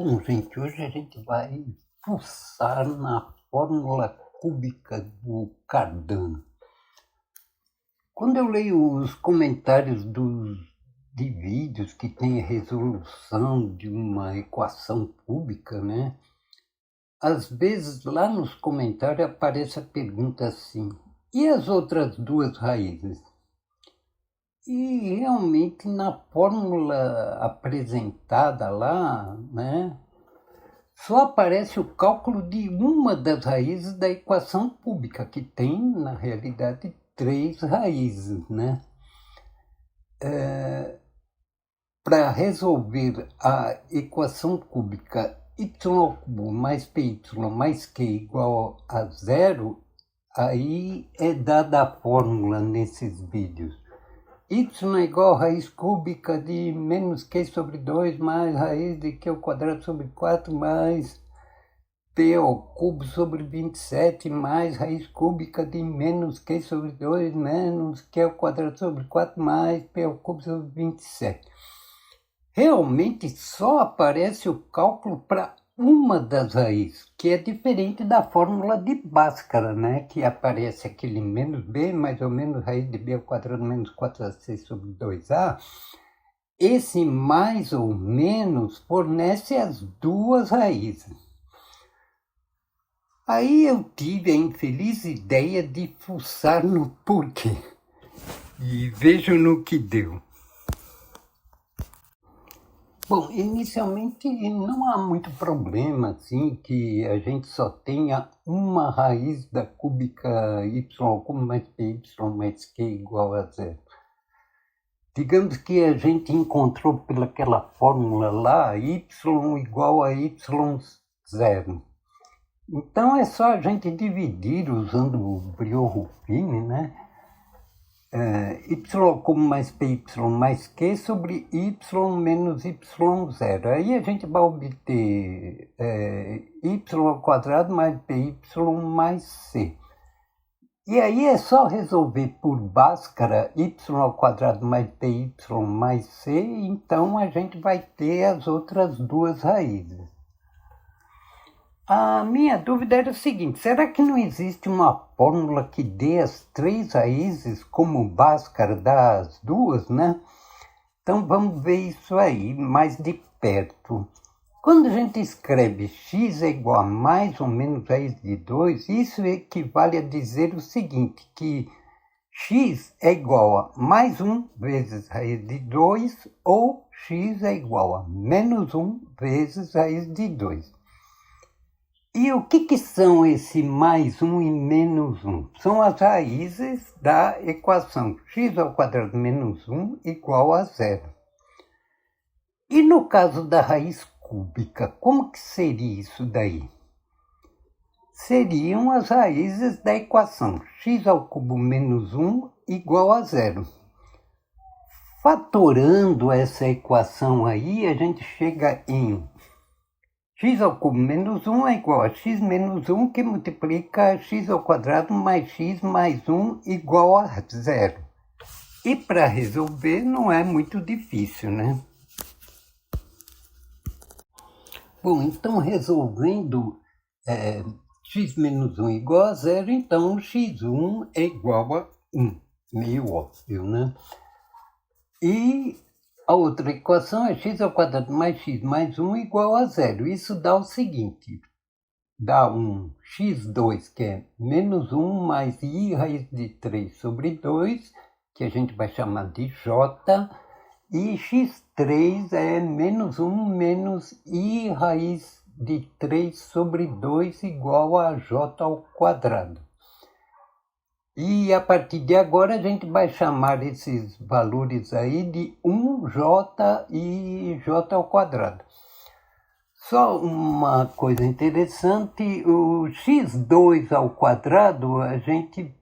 Bom, gente, hoje a gente vai fuçar na fórmula cúbica do Cardano. Quando eu leio os comentários de vídeos que têm a resolução de uma equação cúbica, né? Às vezes lá nos comentários aparece a pergunta assim: e as outras duas raízes? E realmente na fórmula apresentada lá, né? Só aparece o cálculo de uma das raízes da equação cúbica, que tem, na realidade, 3 raízes, né? Para resolver a equação cúbica y³ mais py mais q igual a zero, aí é dada a fórmula nesses vídeos. Y é igual a raiz cúbica de menos q sobre 2 mais raiz de q ao quadrado sobre 4 mais p ao cubo sobre 27 mais raiz cúbica de menos q sobre 2 menos q ao quadrado sobre 4 mais p ao cubo sobre 27. Realmente só aparece o cálculo para uma das raízes, que é diferente da fórmula de Bhaskara, né? Que aparece aquele menos b mais ou menos raiz de b ao quadrado menos 4ac sobre 2a. Esse mais ou menos fornece as duas raízes. Aí eu tive a infeliz ideia de fuçar no porquê. E vejo no que deu. Bom, inicialmente não há muito problema, assim, que a gente só tenha uma raiz da cúbica y como mais py mais q igual a zero. Digamos que a gente encontrou pelaquela fórmula lá, y igual a y0. Então é só a gente dividir usando o Briot-Ruffini, né? Y como mais py mais q sobre y menos y0. Aí a gente vai obter y ao quadrado mais py mais c. E aí é só resolver por Bhaskara y ao quadrado mais py mais c, então a gente vai ter as outras duas raízes. A minha dúvida era o seguinte: será que não existe uma fórmula que dê as 3 raízes como Bhaskara dá as duas, né? Então vamos ver isso aí mais de perto. Quando a gente escreve x é igual a mais ou menos raiz de 2, isso equivale a dizer o seguinte, que x é igual a mais 1 vezes raiz de 2 ou x é igual a menos 1 vezes raiz de 2. E o que são esse mais 1 e menos 1? São as raízes da equação x ao quadrado menos 1 igual a zero. E no caso da raiz cúbica, como que seria isso daí? Seriam as raízes da equação x ao cubo menos 1 igual a zero. Fatorando essa equação aí, a gente chega em x ao cubo menos 1 é igual a x menos 1, que multiplica x ao quadrado mais x mais 1 igual a zero. E para resolver não é muito difícil, né? Bom, então resolvendo x menos 1 igual a zero, então x1 é igual a 1. Meio óbvio, né? E a outra equação é x ao quadrado mais x mais 1 igual a zero. Isso dá o seguinte, dá um x2, que é menos 1 mais i raiz de 3 sobre 2, que a gente vai chamar de j, e x3 é menos 1 menos i raiz de 3 sobre 2 igual a j ao quadrado. E a partir de agora a gente vai chamar esses valores aí de 1j e j ao quadrado. Só uma coisa interessante, o x2 ao quadrado, a gente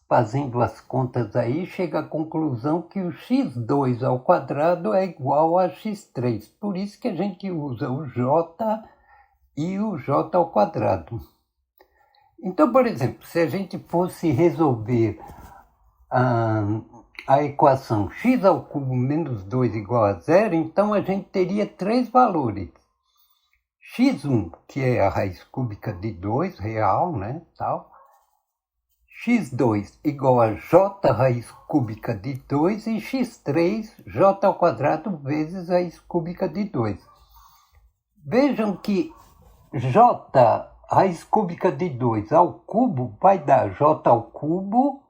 fazendo as contas aí, chega à conclusão que o x2 ao quadrado é igual a x3. Por isso que a gente usa o j e o j ao quadrado. Então, por exemplo, se a gente fosse resolver a equação x ao cubo menos 2 igual a zero, então a gente teria 3 valores. x1, que é a raiz cúbica de 2, real, né, tal. x2 igual a j raiz cúbica de 2 e x3, j ao quadrado vezes raiz cúbica de 2. Vejam que j raiz cúbica de 2 ao cubo vai dar j ao cubo,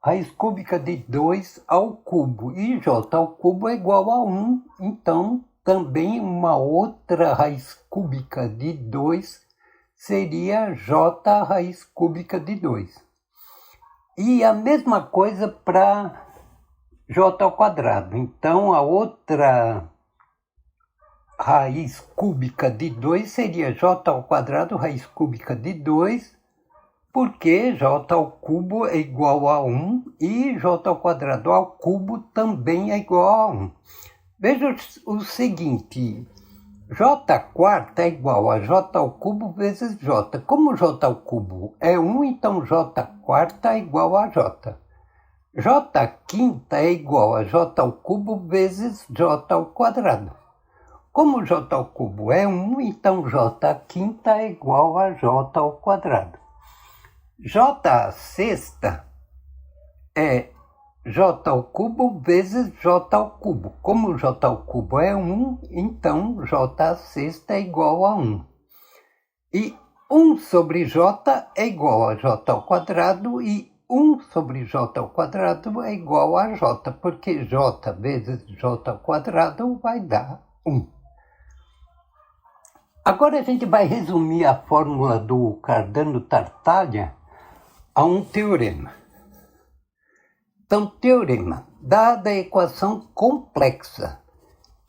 raiz cúbica de 2 ao cubo. E j ao cubo é igual a 1, então também uma outra raiz cúbica de 2 seria j raiz cúbica de 2. E a mesma coisa para j ao quadrado. Então a outra raiz cúbica de 2 seria j ao quadrado raiz cúbica de 2, porque j ao cubo é igual a 1 e j ao quadrado ao cubo também é igual a 1. Veja o seguinte, j quarta é igual a j ao cubo vezes j. Como j ao cubo é 1, então j quarta é igual a j. J quinta é igual a j ao cubo vezes j ao quadrado. Como j ao cubo é 1, então j quinta é igual a j ao quadrado. J sexta é j ao cubo vezes j ao cubo. Como j ao cubo é 1, então j sexta é igual a 1. E 1 sobre j é igual a j ao quadrado e 1 sobre j ao quadrado é igual a j, porque j vezes j ao quadrado vai dar 1. Agora a gente vai resumir a fórmula do Cardano-Tartaglia a um teorema. Então, teorema, dada a equação complexa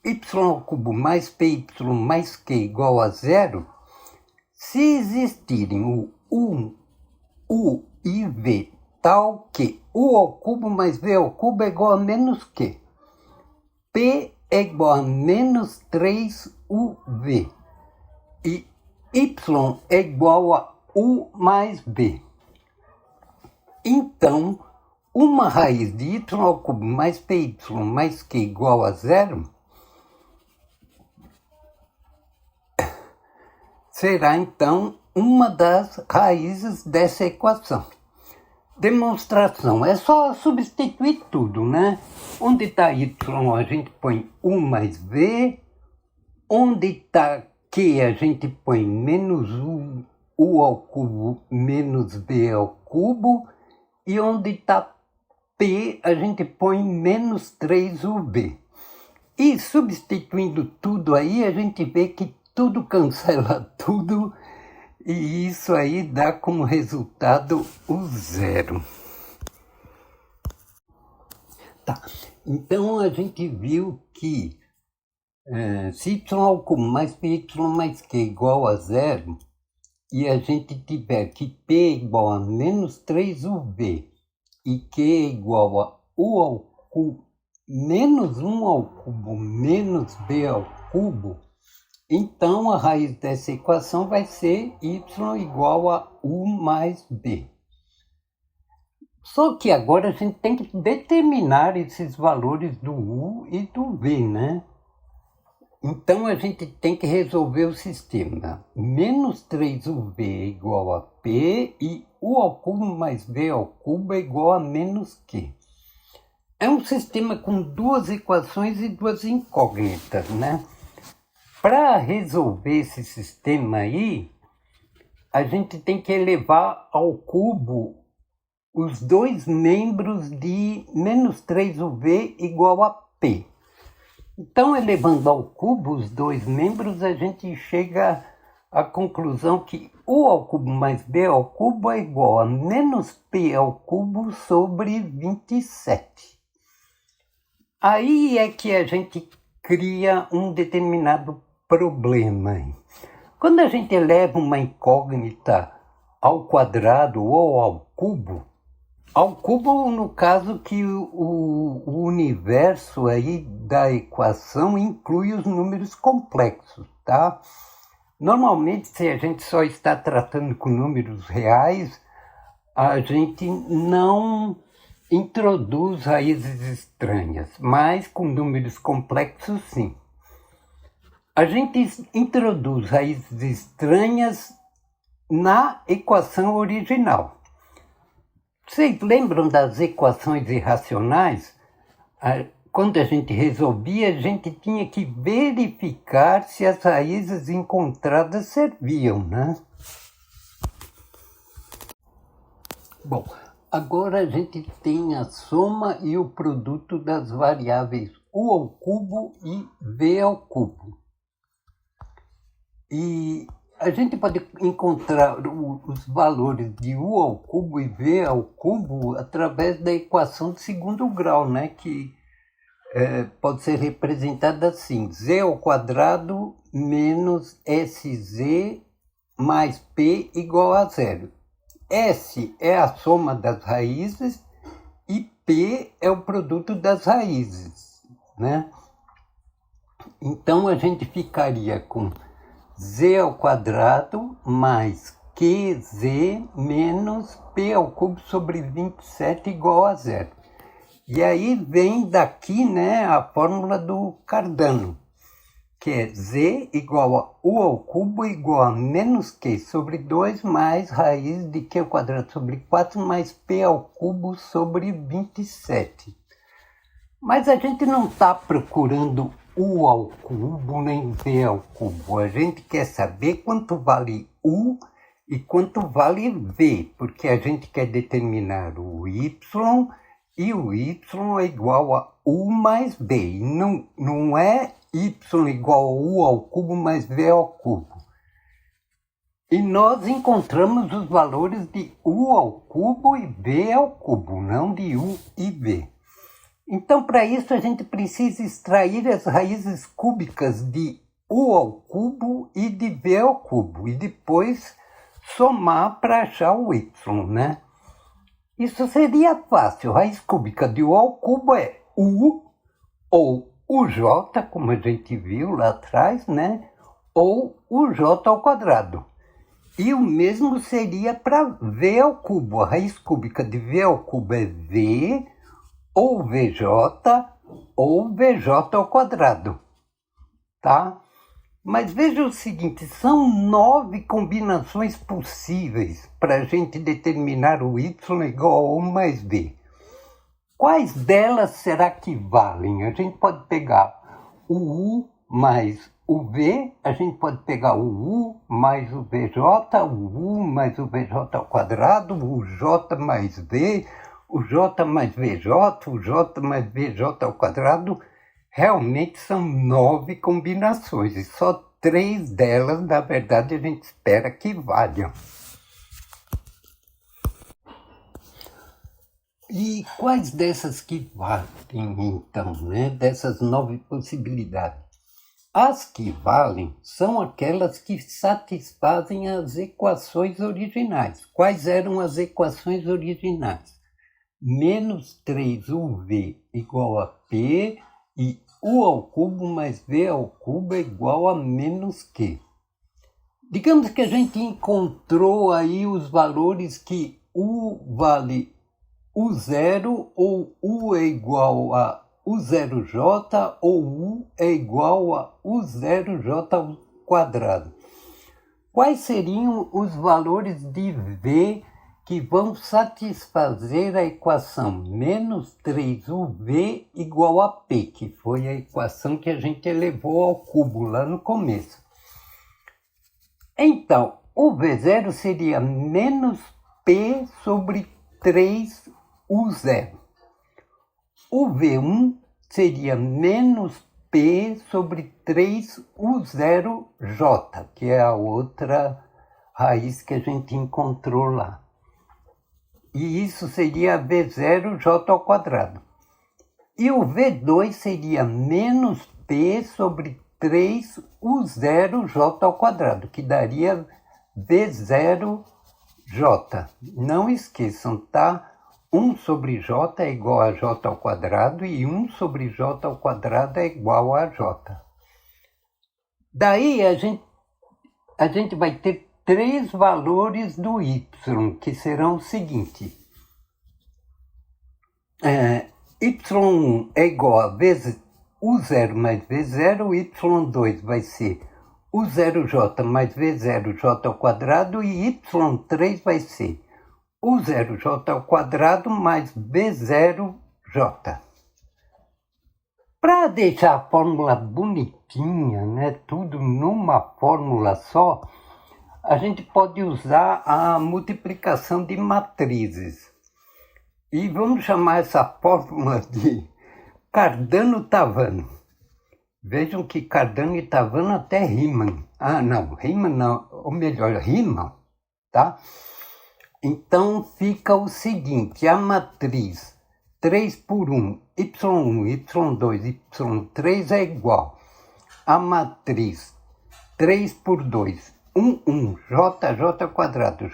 y ao cubo mais py mais q igual a 0, se existirem o 1, u e v tal que u ao cubo mais v ao cubo é igual a menos q, p é igual a menos 3uv e y é igual a u mais b. Então, uma raiz de y ao cubo mais py mais q igual a 0 será, então, uma das raízes dessa equação. Demonstração, é só substituir tudo, né? Onde está y a gente põe u mais v, onde está q a gente põe menos u ao cubo menos v ao cubo, e onde está p a gente põe menos 3uv. E substituindo tudo aí, a gente vê que tudo cancela tudo, e isso aí dá como resultado o zero. Tá, então a gente viu que se y ao cubo mais py mais q igual a 0, e a gente tiver que p é igual a menos 3uv e q é igual a u ao cubo menos 1 ao cubo menos b ao cubo, então a raiz dessa equação vai ser y igual a u mais b. Só que agora a gente tem que determinar esses valores do u e do v, né? Então a gente tem que resolver o sistema. Menos 3uv é igual a p e u ao cubo mais v ao cubo é igual a menos q. É um sistema com duas equações e duas incógnitas, né? Para resolver esse sistema aí, a gente tem que elevar ao cubo os dois membros de menos 3uv igual a p. Então, elevando ao cubo os dois membros, a gente chega à conclusão que u ao cubo mais b ao cubo é igual a menos p ao cubo sobre 27. Aí é que a gente cria um determinado problema. Quando a gente eleva uma incógnita ao quadrado ou ao cubo no caso que o universo aí da equação inclui os números complexos, tá? Normalmente, se a gente só está tratando com números reais, a gente não introduz raízes estranhas, mas com números complexos, sim. a gente introduz raízes estranhas na equação original. Vocês lembram das equações irracionais? Quando a gente resolvia, a gente tinha que verificar se as raízes encontradas serviam, né? Bom, agora a gente tem a soma e o produto das variáveis u ao cubo e v ao cubo. E a gente pode encontrar os valores de u ao cubo e v ao cubo através da equação de segundo grau, né? Que pode ser representada assim: z ao quadrado menos sz mais p igual a zero. S é a soma das raízes e P é o produto das raízes, né? Então a gente ficaria com z ao quadrado mais qz menos p ao cubo sobre 27 igual a zero. E aí vem daqui, né, a fórmula do Cardano, que é z igual a u ao cubo igual a menos q sobre 2 mais raiz de q ao quadrado sobre 4 mais p ao cubo sobre 27. Mas a gente não está procurando u ao cubo nem v ao cubo. A gente quer saber quanto vale u e quanto vale v, porque a gente quer determinar o y e o y é igual a u mais b. E não é y igual a u ao cubo mais v ao cubo. E nós encontramos os valores de u ao cubo e v ao cubo, não de u e v. Então, para isso, a gente precisa extrair as raízes cúbicas de u ao cubo e de v ao cubo, e depois somar para achar o y, né? Isso seria fácil. Raiz cúbica de u ao cubo é u ou uj, como a gente viu lá atrás, né? Ou uj ao quadrado. E o mesmo seria para v ao cubo. A raiz cúbica de v ao cubo é v, ou vj, ou vj ao quadrado. Tá? Mas veja o seguinte, são 9 combinações possíveis para a gente determinar o y igual a 1 mais b. Quais delas será que valem? A gente pode pegar o u mais o v, a gente pode pegar o u mais o vj, o u mais o vj ao quadrado, o j mais v, o j mais vj, o j mais vj ao quadrado. Realmente são 9 combinações e só 3 delas, na verdade, a gente espera que valham. E quais dessas que valem, então, né? Dessas 9 possibilidades? As que valem são aquelas que satisfazem as equações originais. Quais eram as equações originais? Menos 3uv igual a p e u ao cubo mais v ao cubo é igual a menos q. Digamos que a gente encontrou aí os valores que u vale u0 ou u é igual a u0j ou u é igual a u0j ao quadrado. Quais seriam os valores de v que vão satisfazer a equação menos 3uv igual a p, que foi a equação que a gente elevou ao cubo lá no começo? Então, o v0 seria menos p sobre 3u0. O v1 seria menos p sobre 3u0j, que é a outra raiz que a gente encontrou lá. E isso seria v0j ao quadrado. E o v2 seria menos p sobre 3u0j ao quadrado, que daria v0j. Não esqueçam, tá? 1 sobre j é igual a j ao quadrado e 1 sobre j ao quadrado é igual a j. Daí a gente vai ter 3 valores do y, que serão o seguinte. Y1 é igual a vezes U0 mais V0, Y2 vai ser U0J mais V0J ao quadrado e Y3 vai ser U0J ao quadrado mais V0J. Para deixar a fórmula bonitinha, né, tudo numa fórmula só, a gente pode usar a multiplicação de matrizes. E vamos chamar essa fórmula de Cardano-Tavano. Vejam que Cardano e Tavano até rimam. Ah, não, rimam não, ou melhor, rimam, tá? Então fica o seguinte, a matriz 3 por 1, Y1, Y2, Y3 é igual a matriz 3 por 2, 1, J, J quadrado,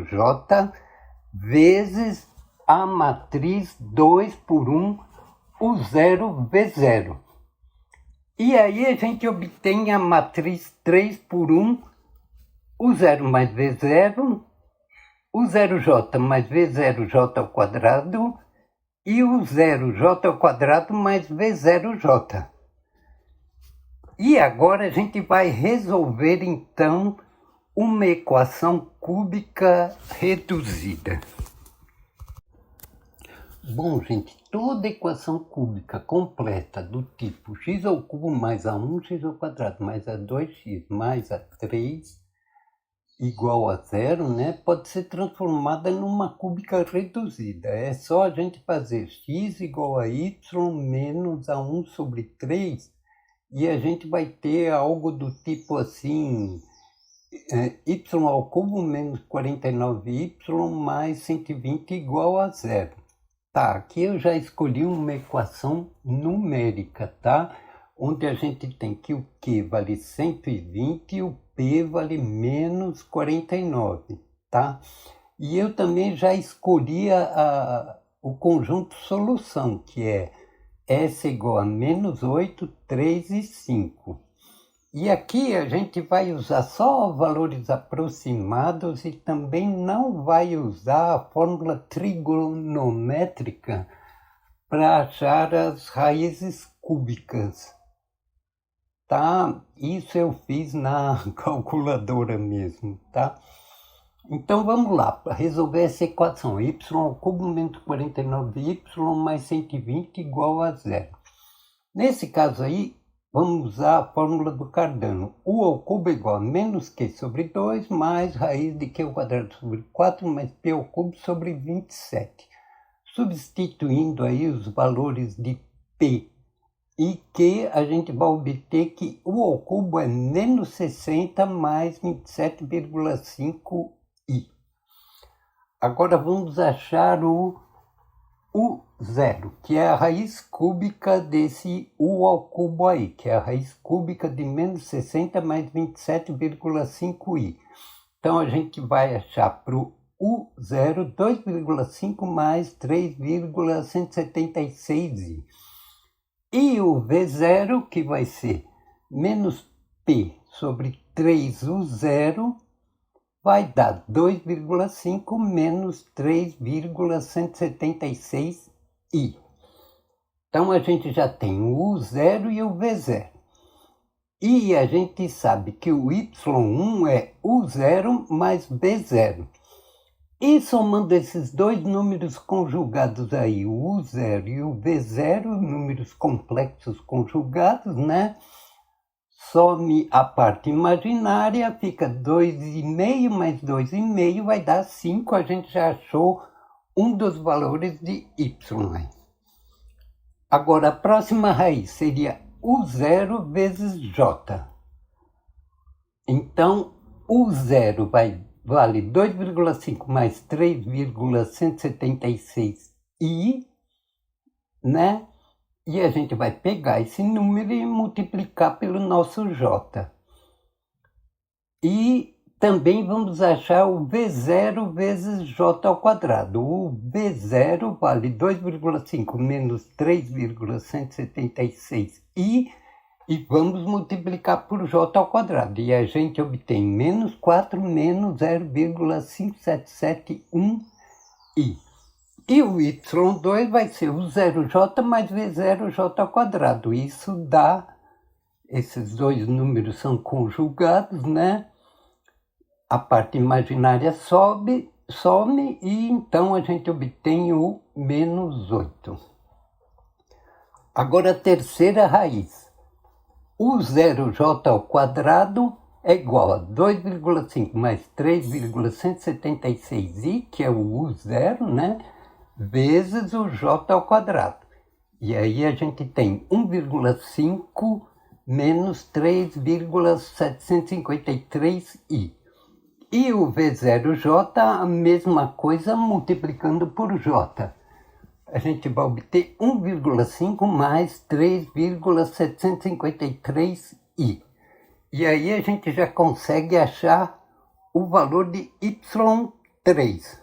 J, vezes a matriz 2 por 1, U0, V0. E aí a gente obtém a matriz 3 por 1, U0 mais V0, U0J mais V0J ao quadrado e U0J ao quadrado mais V0J. E agora a gente vai resolver então uma equação cúbica reduzida. Bom, gente, toda equação cúbica completa do tipo x ao cubo mais a1, x ao quadrado mais a2x mais a3 igual a zero, né, pode ser transformada numa cúbica reduzida. É só a gente fazer x igual a y menos a1 sobre 3 e a gente vai ter algo do tipo assim, y ao cubo menos 49y mais 120 igual a zero. Tá, aqui eu já escolhi uma equação numérica, tá? Onde a gente tem que o Q vale 120 e o P vale menos 49, tá? E eu também já escolhi o conjunto solução, que é S igual a menos 8, 3 e 5. E aqui a gente vai usar só valores aproximados e também não vai usar a fórmula trigonométrica para achar as raízes cúbicas. Tá? Isso eu fiz na calculadora mesmo, tá? Então vamos lá, para resolver essa equação, y ao cubo menos 49y mais 120 igual a zero. Nesse caso aí, vamos usar a fórmula do Cardano. U ao cubo é igual a menos Q sobre 2 mais raiz de Q ao quadrado sobre 4 mais P ao cubo sobre 27. Substituindo aí os valores de P e Q, a gente vai obter que U ao cubo é menos 60 mais 27,5i. Agora vamos achar o U0, que é a raiz cúbica desse U ao cubo aí, que é a raiz cúbica de menos 60 mais 27,5i. Então a gente vai achar para o U0 2,5 mais 3,176i. E o V0, que vai ser menos P sobre 3U0, vai dar 2,5 menos 3,176i. Então a gente já tem o U0 e o V0. E a gente sabe que o Y1 é U0 mais V0. E somando esses dois números conjugados aí, o U0 e o V0, números complexos conjugados, né? Some a parte imaginária, fica 2,5 mais 2,5 vai dar 5. A gente já achou um dos valores de y. Agora, a próxima raiz seria U0 vezes J. Então, U0 vale 2,5 mais 3,176i, né? E a gente vai pegar esse número e multiplicar pelo nosso J. E também vamos achar o V0 vezes J ao quadrado. O V0 vale 2,5 menos 3,176i e vamos multiplicar por J ao quadrado. E a gente obtém menos 4 menos 0,5771i. E o y2 vai ser o 0j mais v0j². Isso dá, esses dois números são conjugados, né? A parte imaginária some e então a gente obtém o -8. Agora a terceira raiz. O 0j² é igual a 2,5 mais 3,176i, que é o U0, né? Vezes o j². E aí a gente tem 1,5 menos 3,753i. E o V0J, a mesma coisa multiplicando por J. A gente vai obter 1,5 mais 3,753i. E aí a gente já consegue achar o valor de y3.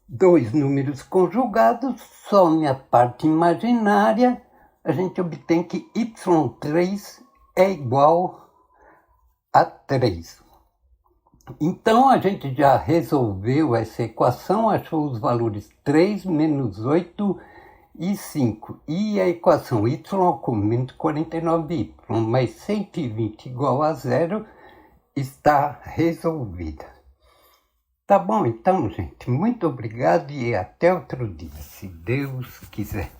Dois números conjugados, some a parte imaginária, a gente obtém que y3 é igual a 3. Então, a gente já resolveu essa equação, achou os valores 3, menos 8 e 5. E a equação y com menos 49y mais 120 igual a 0 está resolvida. Tá bom, então, gente. Muito obrigado e até outro dia, se Deus quiser.